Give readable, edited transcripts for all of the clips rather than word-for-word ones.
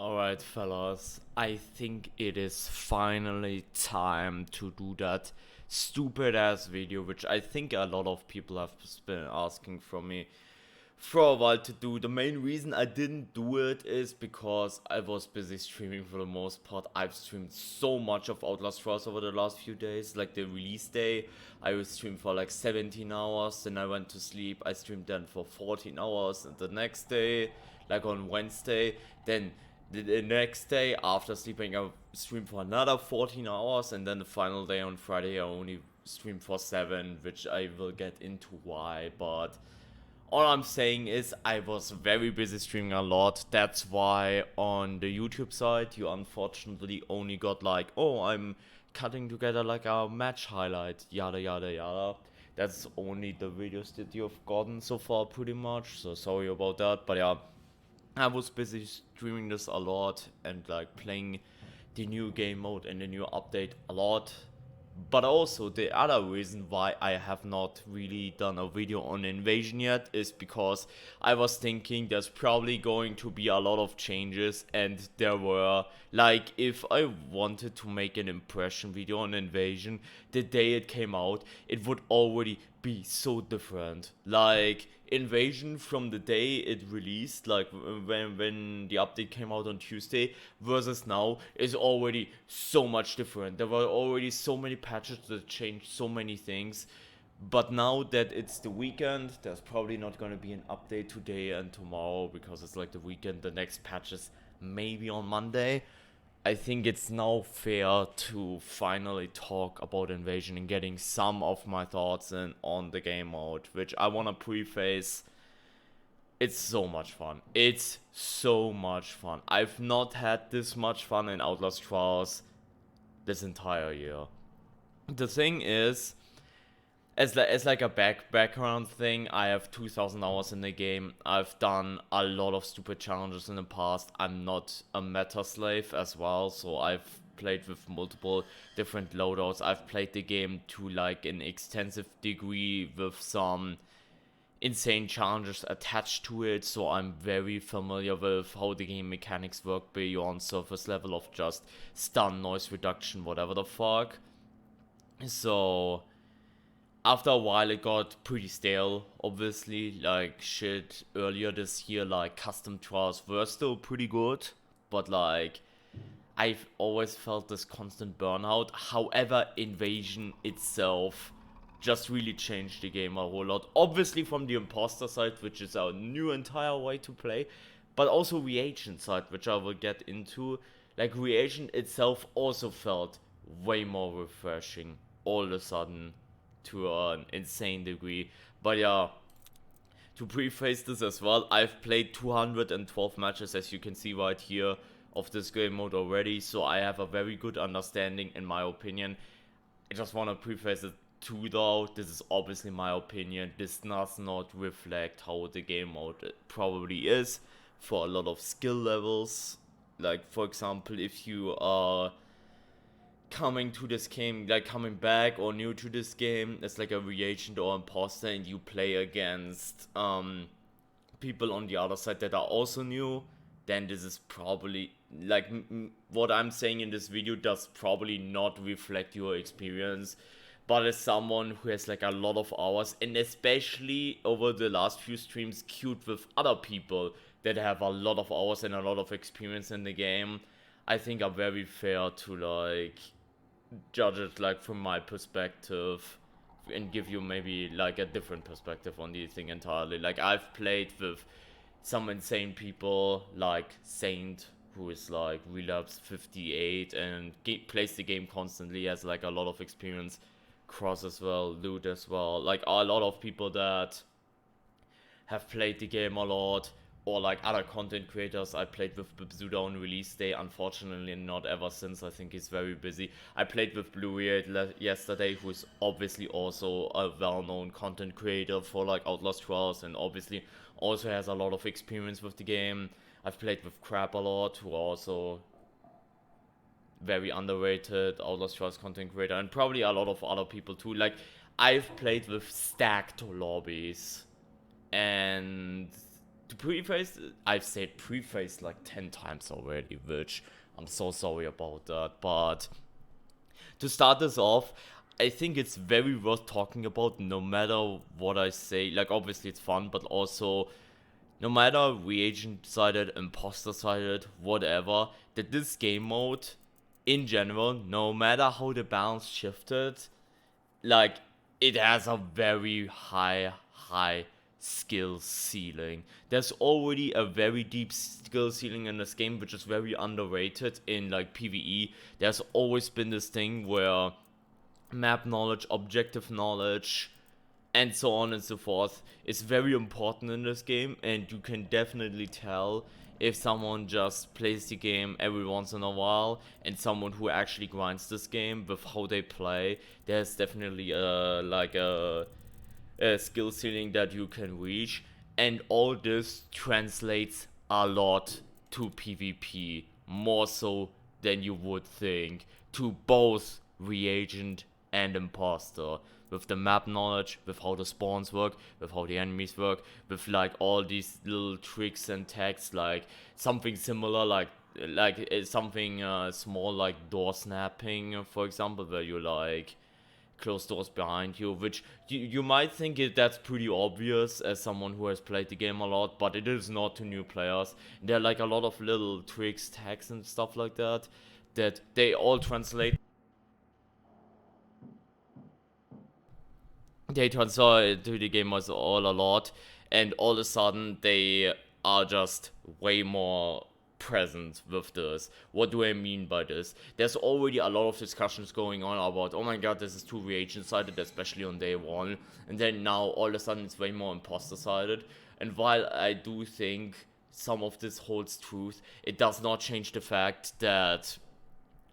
Alright, fellas, I think it is finally time to do that stupid ass video, which I think a lot of people have been asking from me for a while to do. The main reason I didn't do it is because I was busy streaming for the most part. I've streamed so much of Outlast over the last few days. Like the release day, I was streamed for like 17 hours, then I went to sleep. I streamed then for 14 hours, and the next day, like on Wednesday, then the next day after sleeping I streamed for another 14 hours, and then the final day on Friday I only streamed for 7, which I will get into why. But all I'm saying is I was very busy streaming a lot. That's why on the YouTube side you unfortunately only got like, oh, I'm cutting together like a match highlight, yada yada yada. That's only the videos that you've gotten so far pretty much, so sorry about that. But yeah, I was busy streaming this a lot and like playing the new game mode and the new update a lot. But also the other reason why I have not really done a video on Invasion yet is because I was thinking there's probably going to be a lot of changes, and there were, like, if I wanted to make an impression video on Invasion the day it came out, it would already be so different. Like Invasion from the day it released, like when the update came out on Tuesday, versus now is already so much different. There were already so many patches that changed so many things. But now that it's the weekend, there's probably not going to be an update today and tomorrow because it's like the weekend. The next patch is maybe on Monday. I think it's now fair to finally talk about Invasion and getting some of my thoughts in on the game mode, which I want to preface. It's so much fun. It's so much fun. I've not had this much fun in Outlast Trials this entire year. The thing is, as like a background thing, I have 2,000 hours in the game. I've done a lot of stupid challenges in the past. I'm not a meta slave as well, so I've played with multiple different loadouts. I've played the game to like an extensive degree with some insane challenges attached to it, so I'm very familiar with how the game mechanics work beyond surface level of just stun, noise reduction, whatever the fuck. So after a while it got pretty stale, obviously. Like shit earlier this year, like custom trials were still pretty good, but like I've always felt this constant burnout. However, Invasion itself just really changed the game a whole lot, obviously from the imposter side, which is our new entire way to play, but also reagent side, which I will get into. Like reagent itself also felt way more refreshing all of a sudden, to an insane degree. But yeah, to preface this as well, I've played 212 matches, as you can see right here, of this game mode already, so I have a very good understanding, in my opinion. I just want to preface it too, though, this is obviously my opinion. This does not reflect how the game mode probably is for a lot of skill levels. Like, for example, if you are coming to this game, like coming back or new to this game as like a reagent or imposter, and you play against people on the other side that are also new, then this is probably like what I'm saying in this video does probably not reflect your experience. But as someone who has like a lot of hours, and especially over the last few streams queued with other people that have a lot of hours and a lot of experience in the game, I think I'm very fair to like judge it like from my perspective and give you maybe like a different perspective on the thing entirely. Like I've played with some insane people like Saint, who is like relapse 58 and plays the game constantly, has like a lot of experience. Cross as well, Loot as well, like a lot of people that have played the game a lot, or like other content creators. I played with Bzuda on release day, unfortunately not ever since. I think he's very busy. I played with Bluey yesterday, who's obviously also a well-known content creator for like Outlast Trials, and obviously also has a lot of experience with the game. I've played with Crap a lot, who also very underrated Outlast Trials content creator, and probably a lot of other people too. Like I've played with stacked lobbies, and to preface, I've said preface like 10 times already, which I'm so sorry about that. But to start this off, I think it's very worth talking about no matter what I say. Like, obviously, it's fun, but also, no matter reagent sided, imposter sided, whatever, that this game mode, in general, no matter how the balance shifted, like, it has a very high skill ceiling. There's already a very deep skill ceiling in this game, which is very underrated in like PvE. There's always been this thing where map knowledge, objective knowledge, and so on and so forth is very important in this game, and you can definitely tell if someone just plays the game every once in a while and someone who actually grinds this game with how they play. There's definitely a skill ceiling that you can reach, and all this translates a lot to PvP, more so than you would think, to both reagent and imposter, with the map knowledge, with how the spawns work, with how the enemies work, with like all these little tricks and tags, like something similar, like something small, like door snapping, for example, where you like close doors behind you, which you might think that's pretty obvious as someone who has played the game a lot, but it is not to new players. There are like a lot of little tricks, tags and stuff like that they all translate. They translate to the gamers all a lot, and all of a sudden they are just way more present with this. What do I mean by this? There's already a lot of discussions going on about, oh my god, this is too reagent sided, especially on day one, and then now all of a sudden it's way more imposter sided. And while I do think some of this holds truth, it does not change the fact that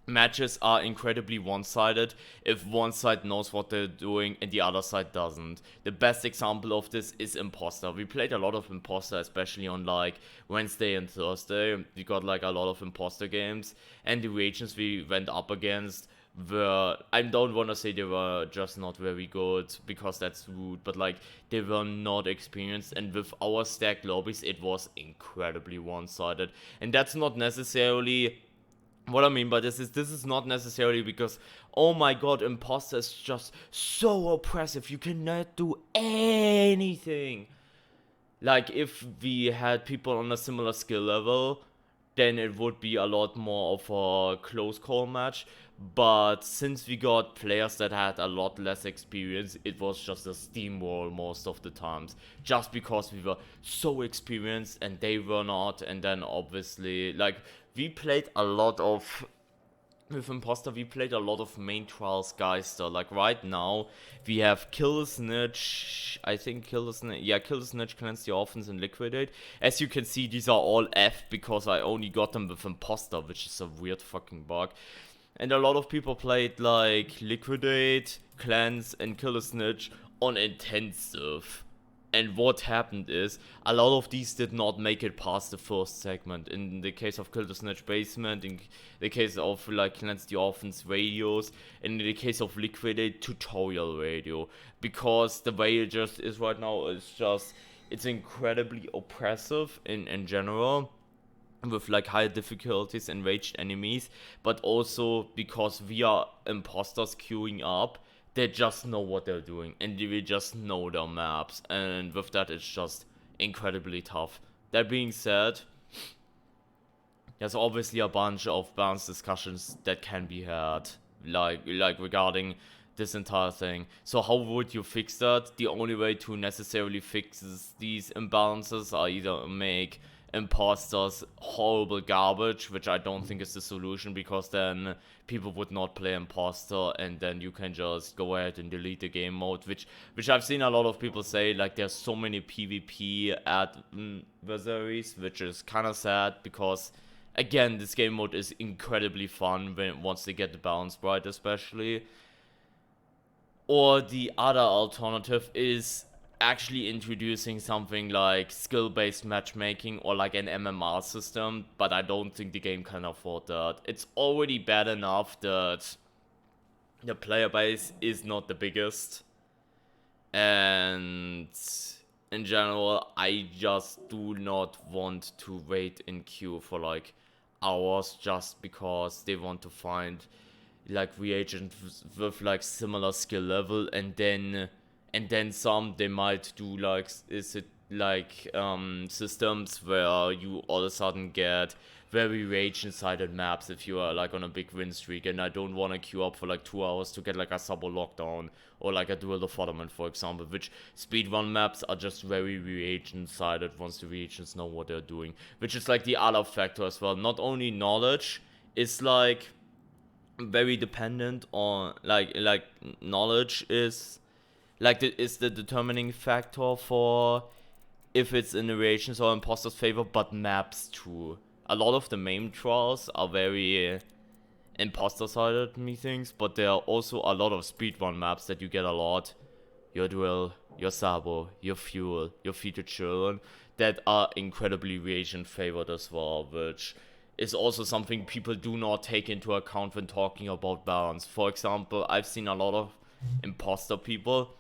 matches are incredibly one-sided if one side knows what they're doing and the other side doesn't. The best example of this is Imposter. We played a lot of Imposter, especially on like Wednesday and Thursday. We got like a lot of Imposter games, and the reagents we went up against were, I don't want to say they were just not very good, because that's rude, but like they were not experienced, and with our stacked lobbies it was incredibly one-sided. And that's not necessarily what I mean by this is not necessarily because, oh my god, imposter is just so oppressive, you cannot do anything. Like, if we had people on a similar skill level, then it would be a lot more of a close call match. But since we got players that had a lot less experience, it was just a steamroll most of the times. Just because we were so experienced and they were not, and then obviously, like, we played a lot of, with Imposter, we played a lot of main trials Geister. Like right now, we have Kill the Snitch, I think Kill the Snitch, Cleanse the Orphans, and Liquidate. As you can see, these are all F because I only got them with Imposter, which is a weird fucking bug. And a lot of people played like Liquidate, Cleanse, and Kill the Snitch on intensive. And what happened is, a lot of these did not make it past the first segment. In the case of Kill the Snitch Basement, in the case of like Cleanse the Orphans radios, and in the case of Liquidate tutorial radio. Because the way it just is right now is just, it's incredibly oppressive in general, with like high difficulties and raged enemies, but also because we are imposters queuing up, they just know what they're doing, and they just know their maps, and with that it's just incredibly tough. That being said, there's obviously a bunch of balanced discussions that can be had, like regarding this entire thing. So how would you fix that? The only way to necessarily fix these imbalances are either make imposters horrible garbage, which I don't think is the solution, because then people would not play imposter, and then you can just go ahead and delete the game mode, which I've seen a lot of people say, like there's so many PvP adversaries, which is kind of sad, because again, this game mode is incredibly fun once they get the balance right, especially. Or the other alternative is actually introducing something like skill-based matchmaking or like an MMR system, but I don't think the game can afford that. It's already bad enough that the player base is not the biggest, and in general, I just do not want to wait in queue for like hours just because they want to find like reagents with like similar skill level, and then some they might do like is it like systems where you all of a sudden get very reagent sided maps if you are like on a big win streak, and I don't want to queue up for like 2 hours to get like a sub or lockdown or like a duel of Ottoman, for example, which speedrun maps are just very reagent sided once the reagents know what they're doing, which is like the other factor as well. Not only knowledge is like very dependent on like knowledge is like is the determining factor for if it's in narrations or imposters favor, but maps too. A lot of the main trials are very imposter sided methinks, but there are also a lot of speedrun maps that you get a lot. Your drill, your sabo, your fuel, your featured children that are incredibly reagent favored as well, which is also something people do not take into account when talking about balance. For example, I've seen a lot of imposter people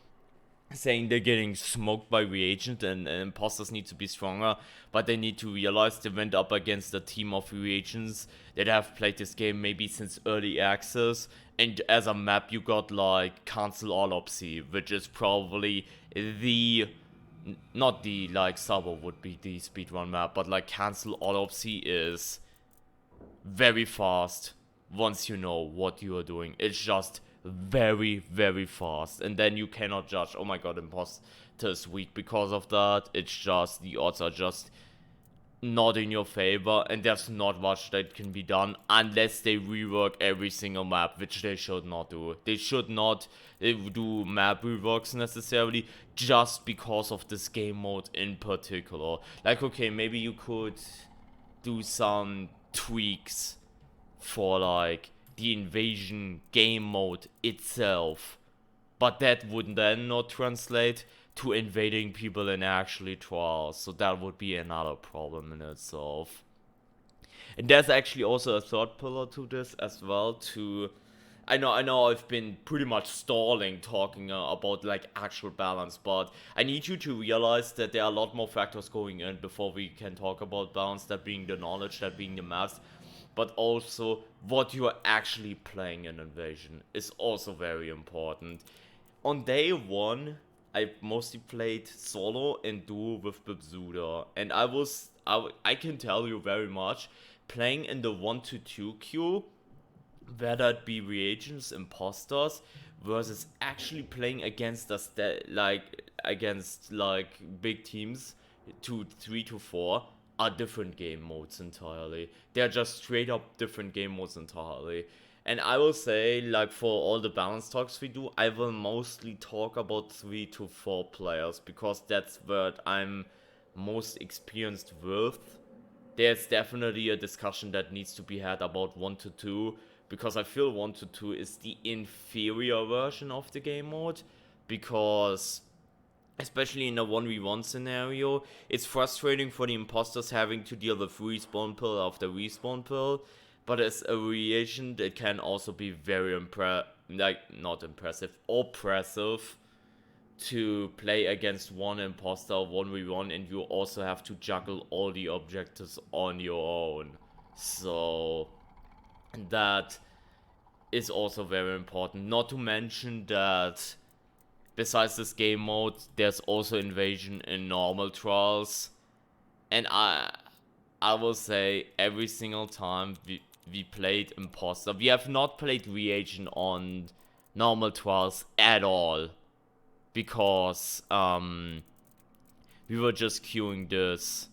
saying they're getting smoked by reagent and imposters need to be stronger, but they need to realize they went up against a team of reagents that have played this game maybe since early access, and as a map you got like cancel autopsy, which is probably the not the like Sabo would be the speedrun map, but like cancel autopsy is very fast once you know what you are doing. It's just very, very fast. And then you cannot judge, oh my god, imposter's weak because of that. It's just, the odds are just not in your favor, and there's not much that can be done unless they rework every single map, which they should not do. They should not do map reworks necessarily just because of this game mode in particular. Like, okay, maybe you could do some tweaks for like the invasion game mode itself, but that would then not translate to invading people in actually trials, so that would be another problem in itself. And there's actually also a third pillar to this as well. I know I've been pretty much stalling talking about like actual balance, but I need you to realize that there are a lot more factors going in before we can talk about balance, that being the knowledge, that being the maps, but also what you are actually playing in Invasion is also very important. On day one, I mostly played solo and duo with Bibzuda, and I can tell you very much, playing in the 1-2 queue, whether it be reagents, imposters, versus actually playing against against big teams, 3-4, are different game modes entirely. They're just straight up different game modes entirely. And I will say, like, for all the balance talks we do, I will mostly talk about 3-4 players, because that's what I'm most experienced with. There's definitely a discussion that needs to be had about 1-2, because I feel 1-2 is the inferior version of the game mode, because especially in a 1v1 scenario, it's frustrating for the imposters having to deal with respawn pill after respawn pill, but as a reagent it can also be very oppressive to play against one imposter 1v1, and you also have to juggle all the objectives on your own. So that is also very important. Not to mention that besides this game mode, there's also invasion in normal trials, and I will say every single time we played imposter, we have not played reagent on normal trials at all, because we were just queuing this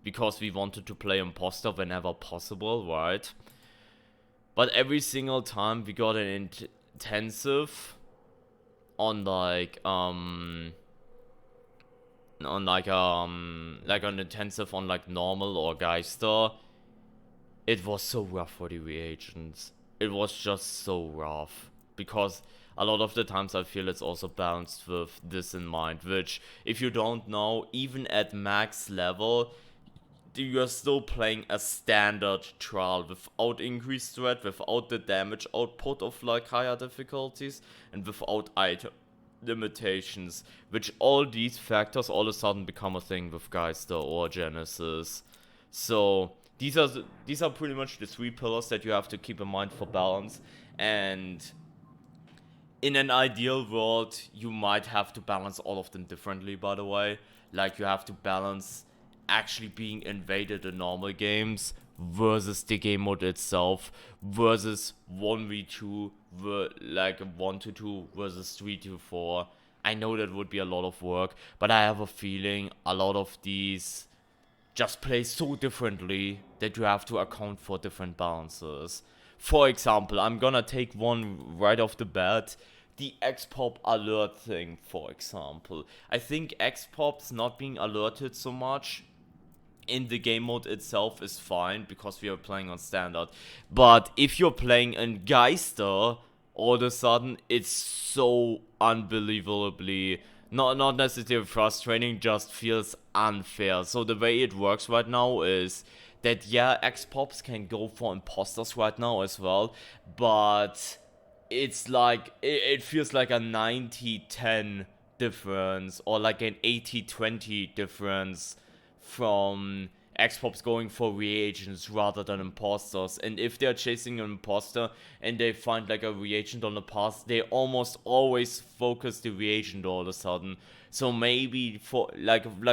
because we wanted to play imposter whenever possible, right? But every single time we got an intensive on an intensive on like normal or Geister, it was so rough for the reagents. It was just so rough, because a lot of the times I feel it's also balanced with this in mind, which, if you don't know, even at max level, you're still playing a standard trial without increased threat, without the damage output of like higher difficulties, and without limitations, which all these factors all of a sudden become a thing with Geister or Genesis. So these are pretty much the three pillars that you have to keep in mind for balance. And in an ideal world, you might have to balance all of them differently, by the way. Like, you have to balance actually being invaded in normal games versus the game mode itself versus 1v2, like 1 to 2 versus 3 to 4. I know that would be a lot of work, but I have a feeling a lot of these just play so differently that you have to account for different balances. For example, I'm gonna take one right off the bat. The X-Pop alert thing, for example. I think X-Pops not being alerted so much in the game mode itself is fine because we are playing on standard. But if you're playing in Geister, all of a sudden it's so unbelievably not necessarily frustrating, just feels unfair. So the way it works right now is that, yeah, X-Pops can go for imposters right now as well, but it's like, it feels like a 90-10 difference or like an 80-20 difference from X-Pops going for reagents rather than imposters. And if they're chasing an imposter and they find like a reagent on the path, they almost always focus the reagent all of a sudden. So maybe for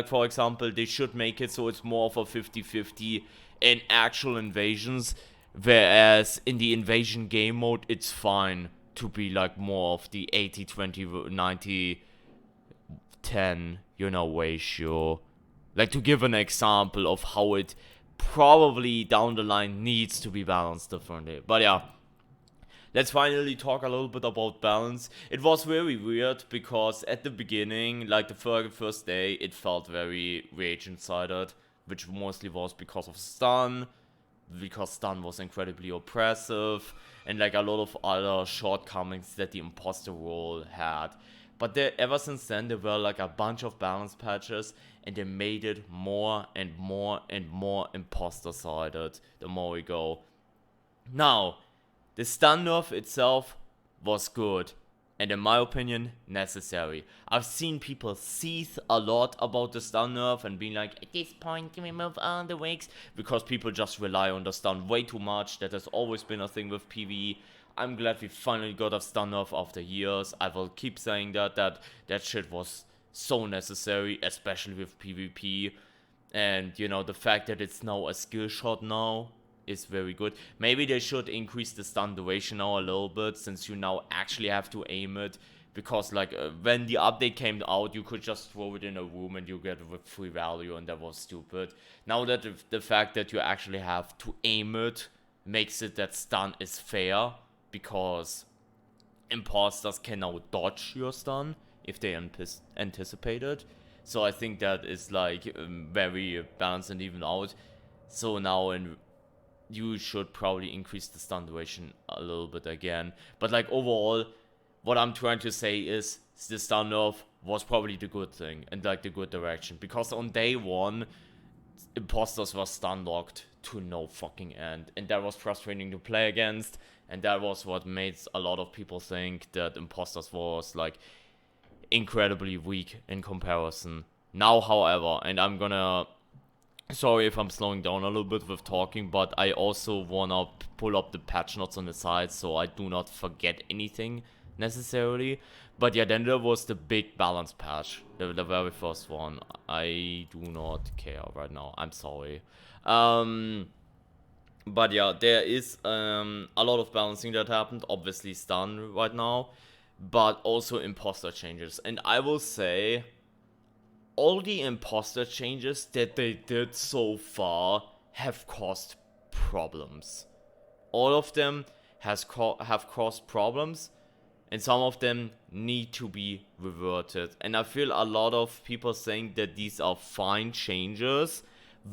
for example, they should make it so it's more of a 50-50 in actual invasions, whereas in the invasion game mode it's fine to be like more of the 80-20 90-10 ratio. Like, to give an example of how it probably down the line needs to be balanced differently. But yeah, let's finally talk a little bit about balance. It was very weird because at the beginning, like the first day, it felt very reagent-sided, which mostly was because of stun, because stun was incredibly oppressive, and like a lot of other shortcomings that the imposter role had. But ever since then, there were like a bunch of balance patches, and they made it more and more and more imposter-sided the more we go. Now, the stun nerf itself was good, and in my opinion, necessary. I've seen people seethe a lot about the stun nerf and being like, at this point, remove all the wicks, because people just rely on the stun way too much. That has always been a thing with PvE. I'm glad we finally got a stun nerf after years. I will keep saying that shit was so necessary, especially with PvP. And, the fact that it's now a skill shot now is very good. Maybe they should increase the stun duration now a little bit, since you now actually have to aim it. Because, when the update came out, you could just throw it in a room and you get it with free value, and that was stupid. Now that the fact that you actually have to aim it makes it that stun is fair, because imposters can now dodge your stun if they anticipate it. So I think that is very balanced and even out. So now you should probably increase the stun duration a little bit again. But overall, what I'm trying to say is the stun nerf was probably the good thing and the good direction. Because on day one, imposters were stun locked to no fucking end, and that was frustrating to play against, and that was what made a lot of people think that imposters was incredibly weak in comparison. Now, however, and I'm gonna, sorry if I'm slowing down a little bit with talking, but I also wanna pull up the patch notes on the side so I do not forget anything necessarily. But yeah, then there was the big balance patch, the very first one. I do not care right now, I'm sorry. But yeah, there is a lot of balancing that happened. Obviously stun right now, but also imposter changes. And I will say, all the imposter changes that they did so far have caused problems. All of them have caused problems, and some of them need to be reverted. And I feel a lot of people saying that these are fine changes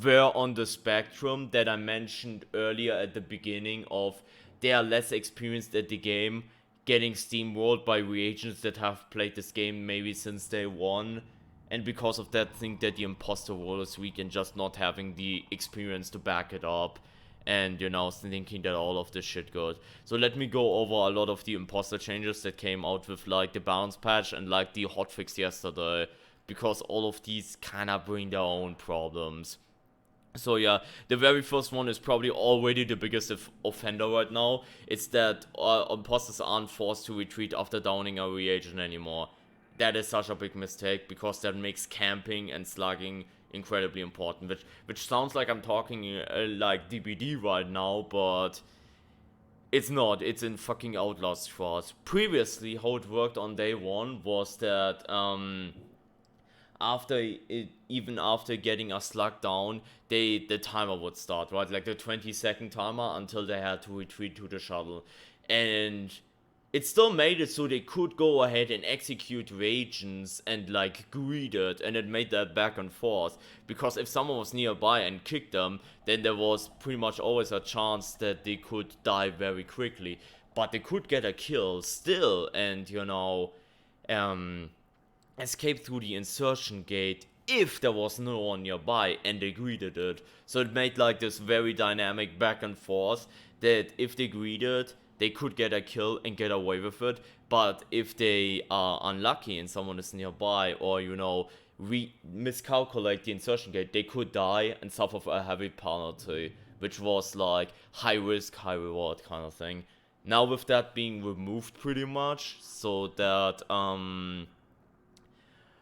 were on the spectrum that I mentioned earlier at the beginning of they are less experienced at the game, getting steamrolled by reagents that have played this game maybe since day one, and because of that think that the imposter role is weak and just not having the experience to back it up. and thinking that all of this shit good. So let me go over a lot of the imposter changes that came out with like the balance patch and like the hotfix yesterday, because all of these kind of bring their own problems. So yeah, the very first one is probably already the biggest offender right now. It's that imposters aren't forced to retreat after downing a reagent anymore. That is such a big mistake, because that makes camping and slugging incredibly important. Which sounds like I'm talking like DBD right now, but it's not. It's in fucking Outlast trials. Previously, how it worked on day one was that even after getting a slug down, the timer would start, right? Like the 20-second timer until they had to retreat to the shuttle. And it still made it so they could go ahead and execute reagents and like greet it, and it made that back and forth. Because if someone was nearby and kicked them, then there was pretty much always a chance that they could die very quickly. But they could get a kill still, and escape through the insertion gate if there was no one nearby and they greeted it. So it made like this very dynamic back and forth, that if they greeted, they could get a kill and get away with it. But if they are unlucky and someone is nearby, or miscalculate the insertion gate, they could die and suffer a heavy penalty, which was like high risk, high reward kind of thing. Now with that being removed pretty much, so that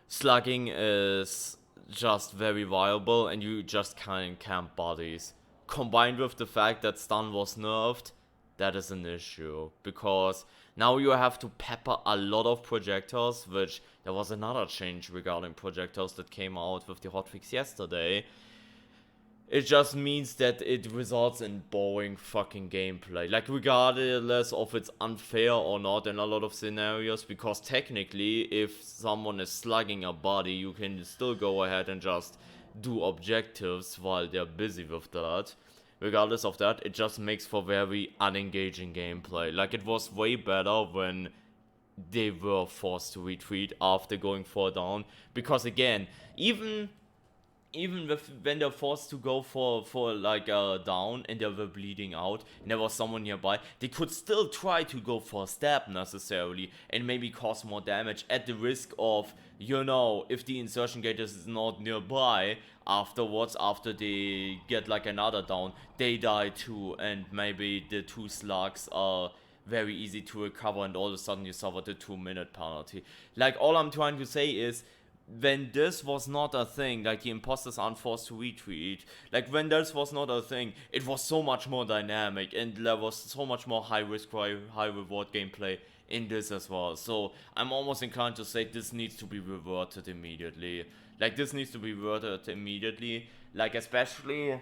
slugging is just very viable and you just can't camp bodies. Combined with the fact that stun was nerfed, that is an issue, because now you have to pepper a lot of projectiles, which there was another change regarding projectiles that came out with the hotfix yesterday. It just means that it results in boring fucking gameplay. Like, regardless of it's unfair or not in a lot of scenarios, because technically, if someone is slugging a body, you can still go ahead and just do objectives while they're busy with that. Regardless of that, it just makes for very unengaging gameplay. Like, it was way better when they were forced to retreat after going 4 down. Because again, even when they're forced to go for like a down and they were bleeding out and there was someone nearby, they could still try to go for a stab necessarily and maybe cause more damage at the risk of, if the insertion gate is not nearby afterwards, after they get like another down, they die too, and maybe the 2 slugs are very easy to recover and all of a sudden you suffer the 2-minute penalty. Like, all I'm trying to say is, when this was not a thing, like the imposters aren't forced to retreat, like when this was not a thing, it was so much more dynamic and there was so much more high risk, high reward gameplay in this as well. So I'm almost inclined to say this needs to be reverted immediately. Like, this needs to be reverted immediately, like especially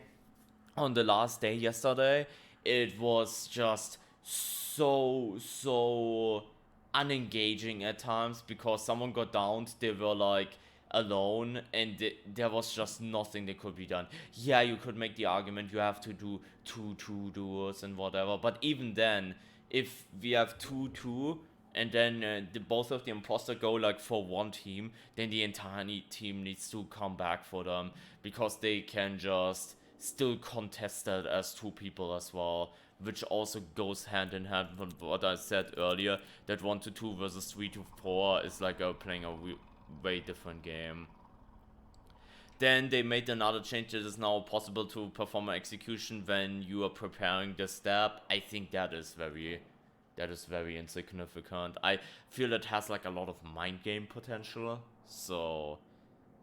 on the last day yesterday, it was just so unengaging at times, because someone got downed, they were like alone, and there was just nothing that could be done. Yeah, you could make the argument you have to do two duos and whatever, but even then, if we have 2-2 and then both of the imposter go like for one team, then the entire team needs to come back for them, because they can just still contest that as 2 people as well, which also goes hand in hand with what I said earlier, that 1-2 versus 3-4 is like playing a way different game. Then they made another change that is now possible to perform an execution when you are preparing the stab. I think that is very insignificant. I feel it has like a lot of mind game potential, so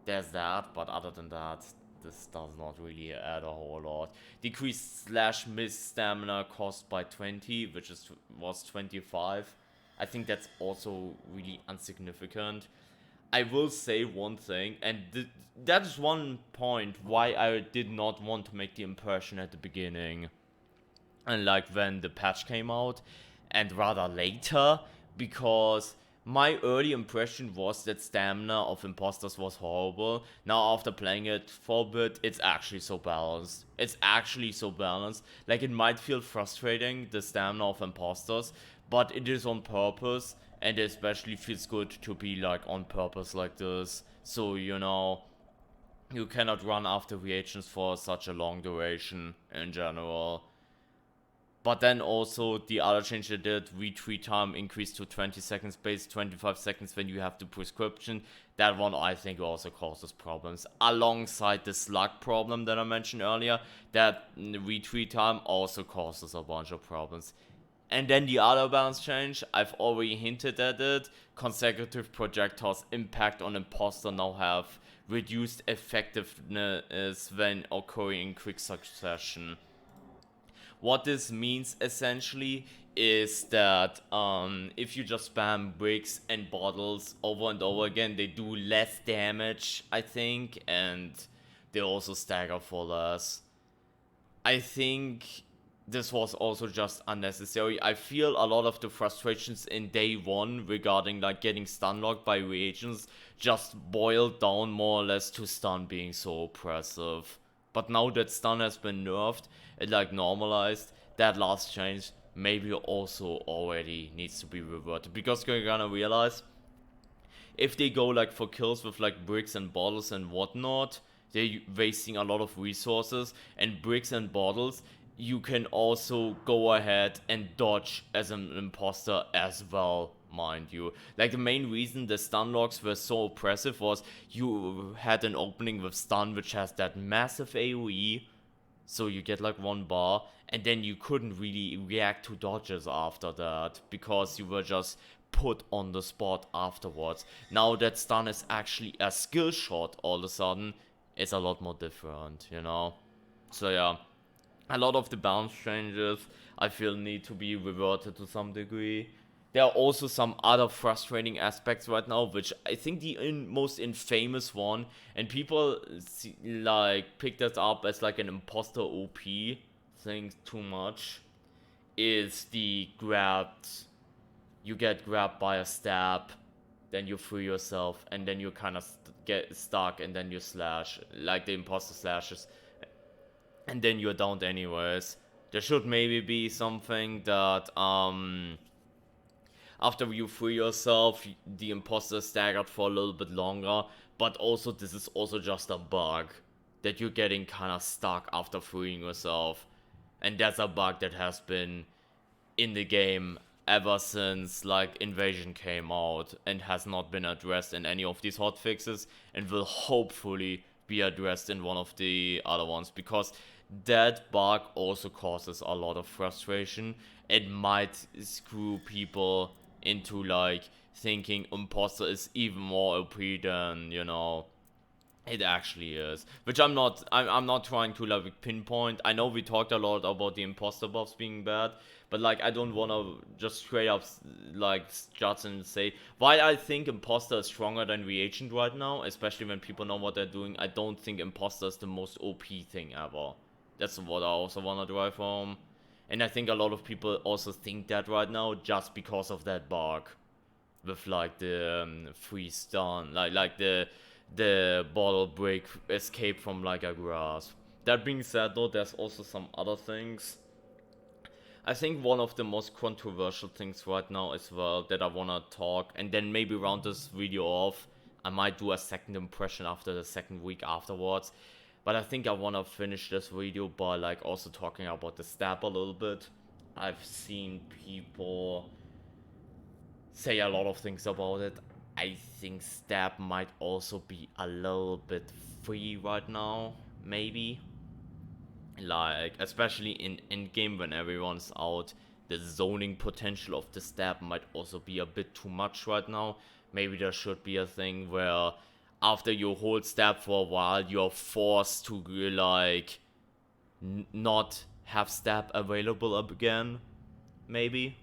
there's that, but other than that, this does not really add a whole lot. Decreased /miss stamina cost by 20, which was 25. I think that's also really insignificant. I will say one thing, and that is one point why I did not want to make the impression at the beginning, and like when the patch came out, and rather later, because my early impression was that stamina of imposters was horrible. Now after playing it for a bit, it's actually so balanced. Like, it might feel frustrating, the stamina of imposters, but it is on purpose, and it especially feels good to be like on purpose like this. So, you cannot run after reagents for such a long duration in general. But then also the other change they did, retreat time increased to 20 seconds base, 25 seconds when you have the prescription. That one I think also causes problems. Alongside the slug problem that I mentioned earlier, that retreat time also causes a bunch of problems. And then the other balance change, I've already hinted at it. Consecutive projectiles impact on imposter now have reduced effectiveness when occurring in quick succession. What this means essentially is that if you just spam bricks and bottles over and over again, they do less damage, I think, and they also stagger for less. I think this was also just unnecessary. I feel a lot of the frustrations in day one regarding like getting stun locked by reagents just boiled down more or less to stun being so oppressive. But now that stun has been nerfed, it like normalized, that last change maybe also already needs to be reverted. Because you're gonna realize, if they go like for kills with like bricks and bottles and whatnot, they're wasting a lot of resources. And bricks and bottles, you can also go ahead and dodge as an imposter as well, mind you. Like the main reason the stun locks were so oppressive was you had an opening with stun which has that massive AoE, so you get like one bar, and then you couldn't really react to dodges after that because you were just put on the spot afterwards. Now that stun is actually a skill shot all of a sudden, it's a lot more different, you know? So yeah, a lot of the balance changes I feel need to be reverted to some degree. There are also some other frustrating aspects right now, which I think the most infamous one, and people like pick that up as like an imposter OP thing too much, is the grabbed. You get grabbed by a stab, then you free yourself, and then you kind of get stuck, and then you slash, like the imposter slashes, and then you're downed anyways. There should maybe be something that after you free yourself, the imposter is staggered for a little bit longer. But also, this is also just a bug that you're getting kind of stuck after freeing yourself. And that's a bug that has been in the game ever since like Invasion came out and has not been addressed in any of these hotfixes, and will hopefully be addressed in one of the other ones, because that bug also causes a lot of frustration. It might screw people into like thinking imposter is even more OP than, you know, it actually is. Which I'm not trying to like pinpoint. I know we talked a lot about the imposter buffs being bad, but like I don't wanna just straight up like judge and say why I think imposter is stronger than reagent right now, especially when people know what they're doing. I don't think imposter is the most OP thing ever. That's what I also wanna drive home. And I think a lot of people also think that right now just because of that bug with like the free stun, like the bottle break escape from like a grasp. That being said though, there's also some other things. I think one of the most controversial things right now as well that I wanna talk, and then maybe round this video off. I might do a second impression after the second week afterwards. But I think I wanna finish this video by like also talking about the stab a little bit. I've seen people say a lot of things about it. I think stab might also be a little bit free right now, maybe. Like, especially in endgame when everyone's out, the zoning potential of the stab might also be a bit too much right now. Maybe there should be a thing where after you hold stab for a while, you're forced to like not have stab available again, maybe.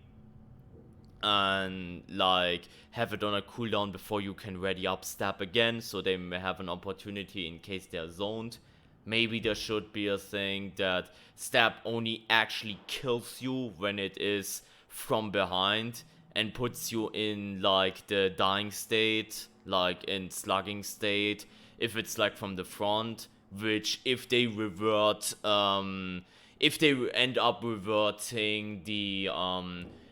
And like have it on a cooldown before you can ready up stab again, so they may have an opportunity in case they're zoned. Maybe there should be a thing that stab only actually kills you when it is from behind and puts you in like the dying state, like in slugging state, if it's like from the front. Which if they revert, if they end up reverting the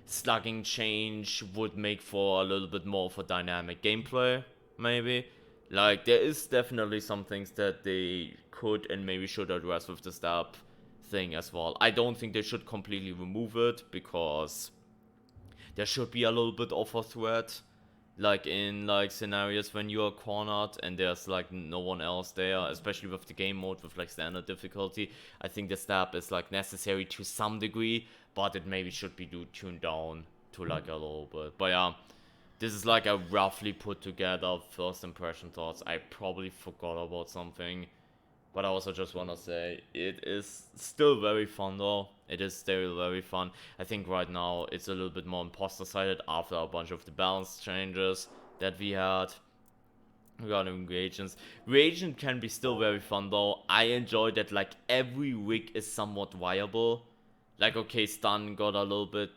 slugging change, would make for a little bit more of a dynamic gameplay, maybe. Like, there is definitely some things that they could and maybe should address with the stab thing as well. I don't think they should completely remove it, because there should be a little bit of a threat, like in like scenarios when you are cornered and there's like no one else there, especially with the game mode with like standard difficulty. I think the stab is like necessary to some degree, but it maybe should be tuned down to like a little bit. But yeah, this is like a roughly put together first impression thoughts. I probably forgot about something, but I also just want to say it is still very fun though. It is still very fun. I think right now it's a little bit more imposter sided after a bunch of the balance changes that we had regarding reagents. Reagent can be still very fun though. I enjoy that like every rig is somewhat viable. Like, okay, stun got a little bit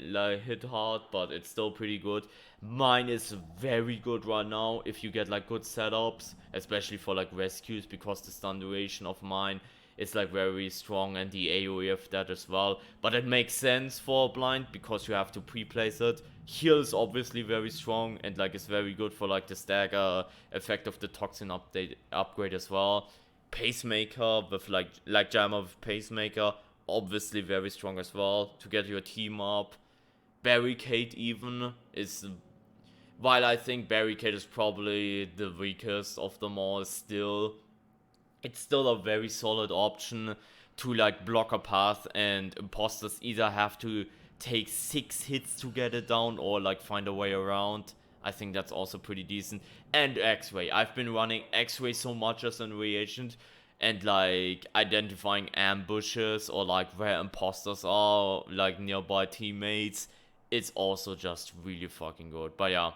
like hit hard, but it's still pretty good. Mine is very good right now if you get like good setups, especially for like rescues, because the stun duration of mine is like very strong, and the AoE of that as well. But it makes sense for blind because you have to pre-place it. Heal is obviously very strong and like is very good for like the stagger effect of the toxin upgrade as well. Pacemaker with like Jammer with Pacemaker, obviously very strong as well to get your team up. Barricade even is, while I think Barricade is probably the weakest of them all, still it's still a very solid option to like block a path, and imposters either have to take 6 hits to get it down or like find a way around. I think that's also pretty decent. And X-Ray. I've been running X-Ray so much as an reagent, and like identifying ambushes or like where imposters are, like nearby teammates. It's also just really fucking good. But yeah,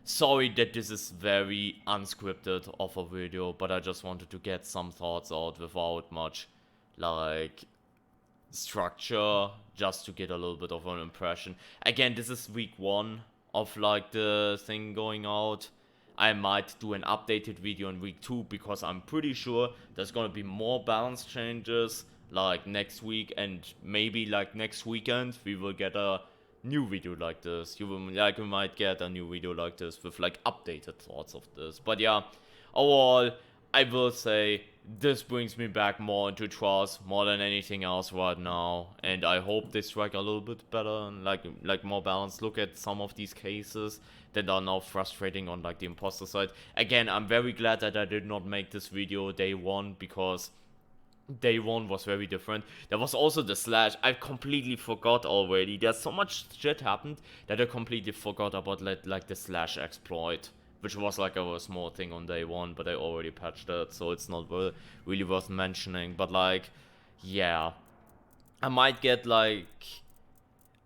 sorry that this is very unscripted of a video, but I just wanted to get some thoughts out without much like structure, just to get a little bit of an impression. Again, this is week 1 of like the thing going out. I might do an updated video in week 2, because I'm pretty sure there's gonna be more balance changes like next week, and maybe like next weekend we will get a new video like this. We might get a new video like this with like updated thoughts of this. But yeah, overall, I will say this brings me back more into Trials more than anything else right now, and I hope they strike a little bit better and like more balanced look at some of these cases that are now frustrating on like the imposter side. Again, I'm very glad that I did not make this video day 1, because day 1 was very different. There was also the slash. I completely forgot already. There's so much shit happened that I completely forgot about like the slash exploit, which was like a small thing on day 1, but I already patched it, so it's not really worth mentioning. But like, yeah, I might get like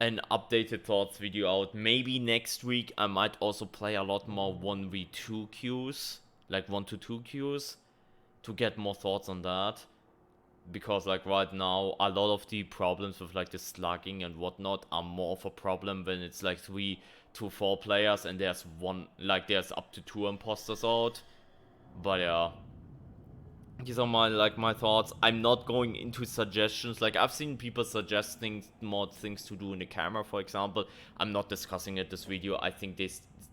an updated thoughts video out maybe next week. I might also play a lot more 1v2 queues, like 1 to 2 queues, to get more thoughts on that. Because like right now, a lot of the problems with like the slugging and whatnot are more of a problem when it's like 3 to 4 players and there's there's up to 2 imposters out. But yeah, these are my thoughts. I'm not going into suggestions. Like, I've seen people suggesting more things to do in the camera, for example. I'm not discussing it this video. I think they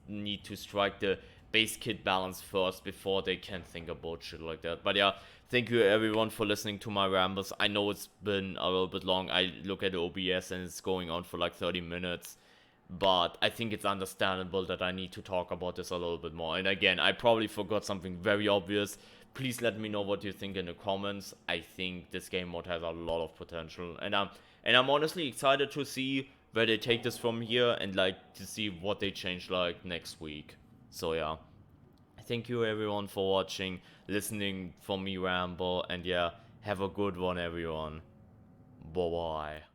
need to strike the base kit balance first before they can think about shit like that. But yeah, thank you everyone for listening to my rambles. I know it's been a little bit long. I look at the OBS and it's going on for like 30 minutes. But I think it's understandable that I need to talk about this a little bit more. And again, I probably forgot something very obvious. Please let me know what you think in the comments. I think this game mode has a lot of potential. And I'm honestly excited to see where they take this from here, and like to see what they change like next week. So yeah, thank you everyone for watching, listening for me ramble, and yeah, have a good one everyone. Bye bye.